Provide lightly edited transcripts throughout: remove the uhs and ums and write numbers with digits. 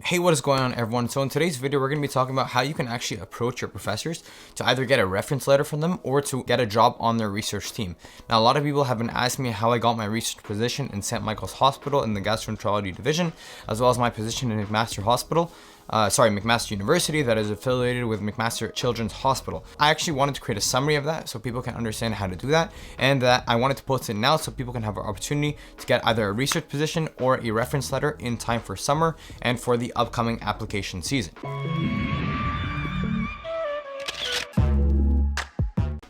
Hey, what is going on, everyone? So in today's video, we're going to be talking about how you can actually approach your professors to either get a reference letter from them or to get a job on their research team. Now, a lot of people have been asking me how I got my research position in St. Michael's Hospital in the gastroenterology division, as well as my position in McMaster Hospital. McMaster University, that is affiliated with McMaster Children's Hospital. I actually wanted to create a summary of that so people can understand how to do that, and that I wanted to post it now so people can have an opportunity to get either a research position or a reference letter in time for summer and for the upcoming application season.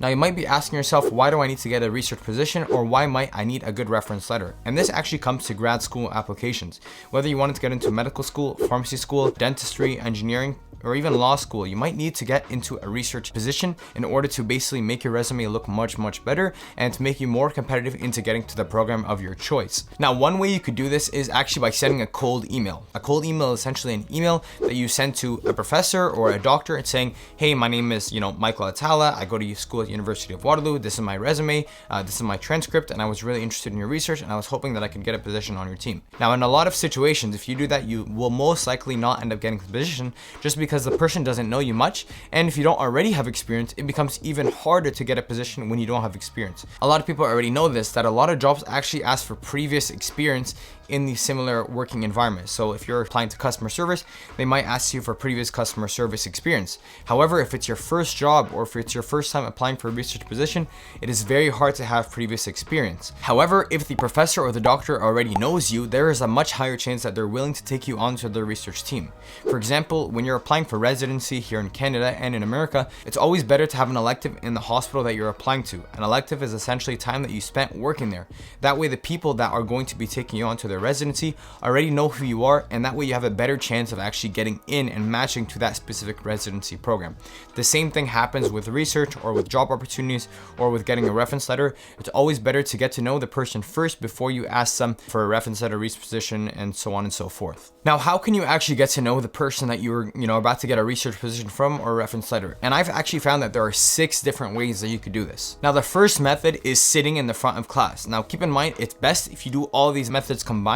Now you might be asking yourself, why do I need to get a research position, or why might I need a good reference letter? And this actually comes to grad school applications. Whether you wanted to get into medical school, pharmacy school, dentistry, engineering, or even law school, you might need to get into a research position in order to basically make your resume look much better and to make you more competitive into getting to the program of your choice. Now, one way you could do this is actually by sending a cold email. A cold email is essentially an email that you send to a professor or a doctor and saying, hey, my name is, Michael Atala. I go to school at the University of Waterloo. This is my resume. This is my transcript, and I was really interested in your research, and I was hoping that I could get a position on your team. Now, in a lot of situations, if you do that, you will most likely not end up getting the position just because the person doesn't know you much, and if you don't already have experience, it becomes even harder to get a position when you don't have experience. A lot of people already know this, that a lot of jobs actually ask for previous experience in the similar working environment. So if you're applying to customer service, they might ask you for previous customer service experience. However, if it's your first job or if it's your first time applying for a research position, it is very hard to have previous experience. However, if the professor or the doctor already knows you, there is a much higher chance that they're willing to take you onto their research team. For example, when you're applying for residency here in Canada and in America, it's always better to have an elective in the hospital that you're applying to. An elective is essentially time that you spent working there. That way, the people that are going to be taking you onto their residency already know who you are, and that way you have a better chance of actually getting in and matching to that specific residency program. The same thing happens with research or with job opportunities or with getting a reference letter. It's always better to get to know the person first before you ask them for a reference letter, research position, and so on and so forth. Now, how can you actually get to know the person that you're about to get a research position from or a reference letter? And I've actually found that there are 6 different ways that you could do this. Now, the first method is sitting in the front of class. Now, keep in mind, it's best if you do all these methods combined.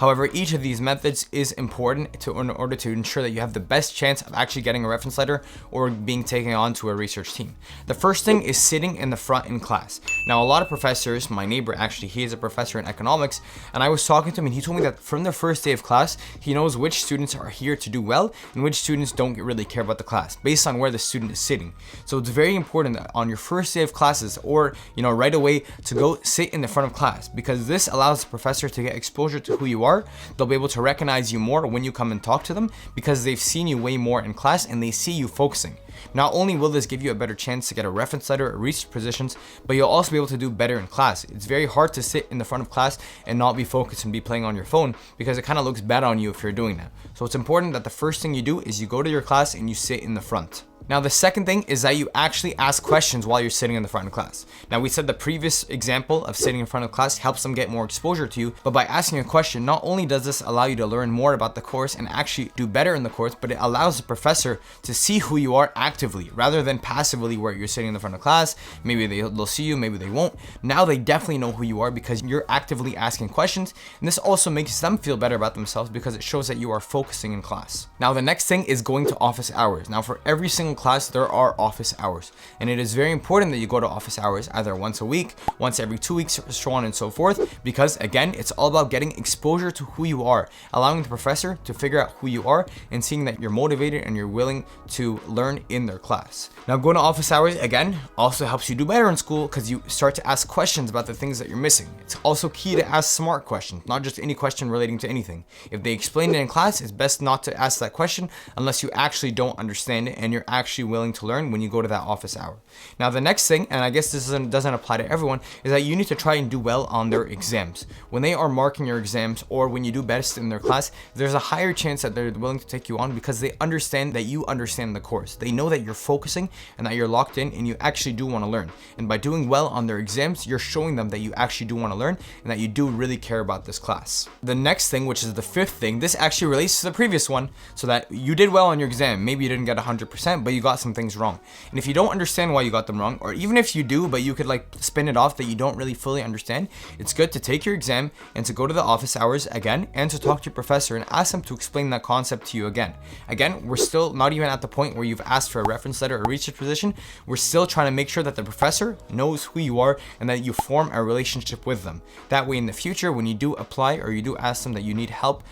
However, each of these methods is important in order to ensure that you have the best chance of actually getting a reference letter or being taken on to a research team. The first thing is sitting in the front in class. Now, a lot of professors, my neighbor actually, he is a professor in economics, and I was talking to him and he told me that from the first day of class, he knows which students are here to do well and which students don't really care about the class based on where the student is sitting. So it's very important that on your first day of classes or right away to go sit in the front of class, because this allows the professor to get exposure to who you are. They'll be able to recognize you more when you come and talk to them because they've seen you way more in class and they see you focusing. Not only will this give you a better chance to get a reference letter or research positions, but you'll also be able to do better in class. It's very hard to sit in the front of class and not be focused and be playing on your phone because it kind of looks bad on you if you're doing that. So it's important that the first thing you do is you go to your class and you sit in the front. Now, the second thing is that you actually ask questions while you're sitting in the front of class. Now, we said the previous example of sitting in front of class helps them get more exposure to you, but by asking a question, not only does this allow you to learn more about the course and actually do better in the course, but it allows the professor to see who you are actively rather than passively where you're sitting in the front of class. Maybe they'll see you, maybe they won't. Now they definitely know who you are because you're actively asking questions, and this also makes them feel better about themselves because it shows that you are focusing in class. Now, the next thing is going to office hours. Now, for every single class, there are office hours, and it is very important that you go to office hours either once a week, once every 2 weeks, so on and so forth, because again, it's all about getting exposure to who you are, allowing the professor to figure out who you are and seeing that you're motivated and you're willing to learn in their class. Now, going to office hours again also helps you do better in school because you start to ask questions about the things that you're missing. It's also key to ask smart questions, not just any question relating to anything. If they explain it in class, it's best not to ask that question unless you actually don't understand it and you're actually willing to learn when you go to that office hour. Now, the next thing, and I guess this doesn't apply to everyone, is that you need to try and do well on their exams. When they are marking your exams or when you do best in their class, there's a higher chance that they're willing to take you on because they understand that you understand the course. They know that you're focusing and that you're locked in and you actually do want to learn. And by doing well on their exams, you're showing them that you actually do want to learn and that you do really care about this class. The next thing, which is the fifth thing, this actually relates to the previous one, so that you did well on your exam. Maybe you didn't get 100%, but you got some things wrong. And if you don't understand why you got them wrong, or even if you do, but you could like spin it off that you don't really fully understand, it's good to take your exam and to go to the office hours again and to talk to your professor and ask them to explain that concept to you again. Again, we're still not even at the point where you've asked for a reference letter or research position. We're still trying to make sure that the professor knows who you are and that you form a relationship with them. That way in the future, when you do apply or you do ask them that you need help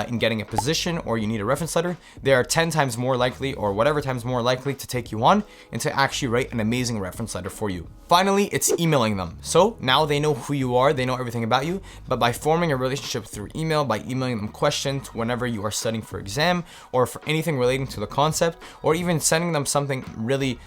in getting a position or you need a reference letter, they are 10 times more likely, or whatever times more likely, to take you on and to actually write an amazing reference letter for you. Finally, it's emailing them. So now they know who you are, they know everything about you, but by forming a relationship through email, by emailing them questions whenever you are studying for exam or for anything relating to the concept, or even sending them something really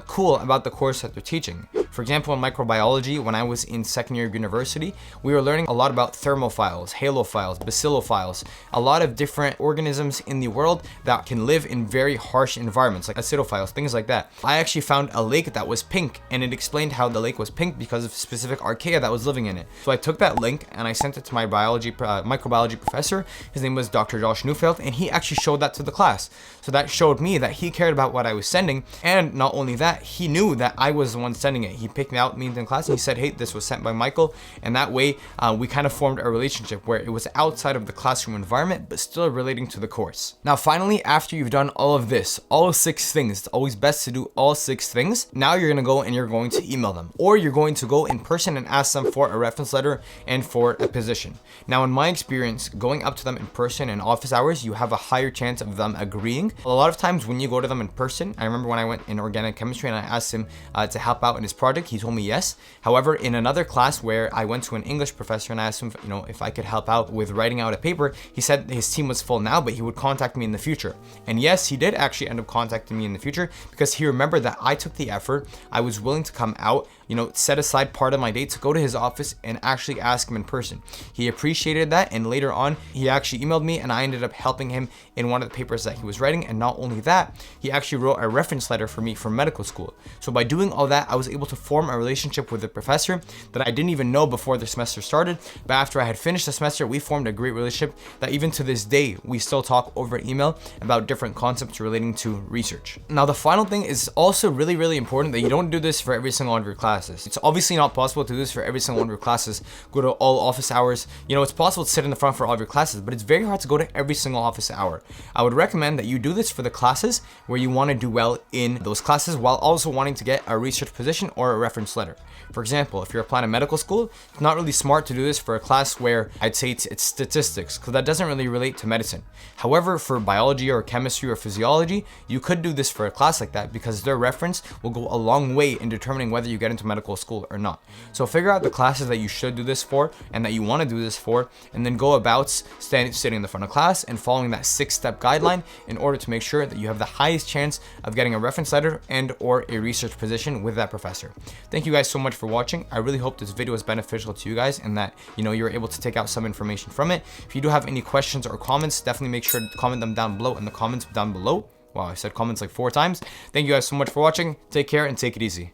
cool about the course that they're teaching. For example, in microbiology, when I was in second year of university, we were learning a lot about thermophiles, halophiles, bacillophiles, a lot of different organisms in the world that can live in very harsh environments, like acidophiles, things like that. I actually found a lake that was pink, and it explained how the lake was pink because of specific archaea that was living in it. So I took that link and I sent it to my microbiology professor. His name was Dr. Josh Neufeld, and he actually showed that to the class. So that showed me that he cared about what I was sending, and not only that, he knew that I was the one sending it. He picked out me in the class and he said, hey, this was sent by Michael, and that way we kind of formed a relationship where it was outside of the classroom environment but still relating to the course. Now finally, after you've done all of this, all 6 things, it's always best to do all 6 things. Now you're going to go and you're going to email them, or you're going to go in person and ask them for a reference letter and for a position. Now in my experience, going up to them in person in office hours, you have a higher chance of them agreeing. A lot of times when you go to them in person, I remember when I went in organic chemistry and I asked him to help out in his project, he told me yes. However, in another class where I went to an English professor and I asked him, if I could help out with writing out a paper, he said his team was full now, but he would contact me in the future. And yes, he did actually end up contacting me in the future because he remembered that I took the effort. I was willing to come out, set aside part of my day to go to his office and actually ask him in person. He appreciated that, and later on, he actually emailed me and I ended up helping him in one of the papers that he was writing. And not only that, he actually wrote a reference letter for me for medical school. So by doing all that, I was able to form a relationship with the professor that I didn't even know before the semester started. But after I had finished the semester, we formed a great relationship that even to this day, we still talk over email about different concepts relating to research. Now, the final thing is also really, really important that you don't do this for every single one of your classes. It's obviously not possible to do this for every single one of your classes. Go to all office hours. It's possible to sit in the front for all of your classes, but it's very hard to go to every single office hour. I would recommend that you do this for the classes where you want to do well in those classes while also wanting to get a research position or a reference letter. For example, if you're applying to medical school, it's not really smart to do this for a class where I'd say it's statistics, because that doesn't really relate to medicine. However, for biology or chemistry or physiology, you could do this for a class like that because their reference will go a long way in determining whether you get into medical school or not. So figure out the classes that you should do this for and that you want to do this for, and then go about sitting in the front of class and following that 6-step guideline in order to make sure that you have the highest chance of getting a reference letter and or a research position with that professor. Thank you guys so much for watching. I really hope this video was beneficial to you guys and that you're able to take out some information from it. If you do have any questions or comments, definitely make sure to comment them down below in the comments down below. Wow, I said comments like 4 times. Thank you guys so much for watching. Take care and take it easy.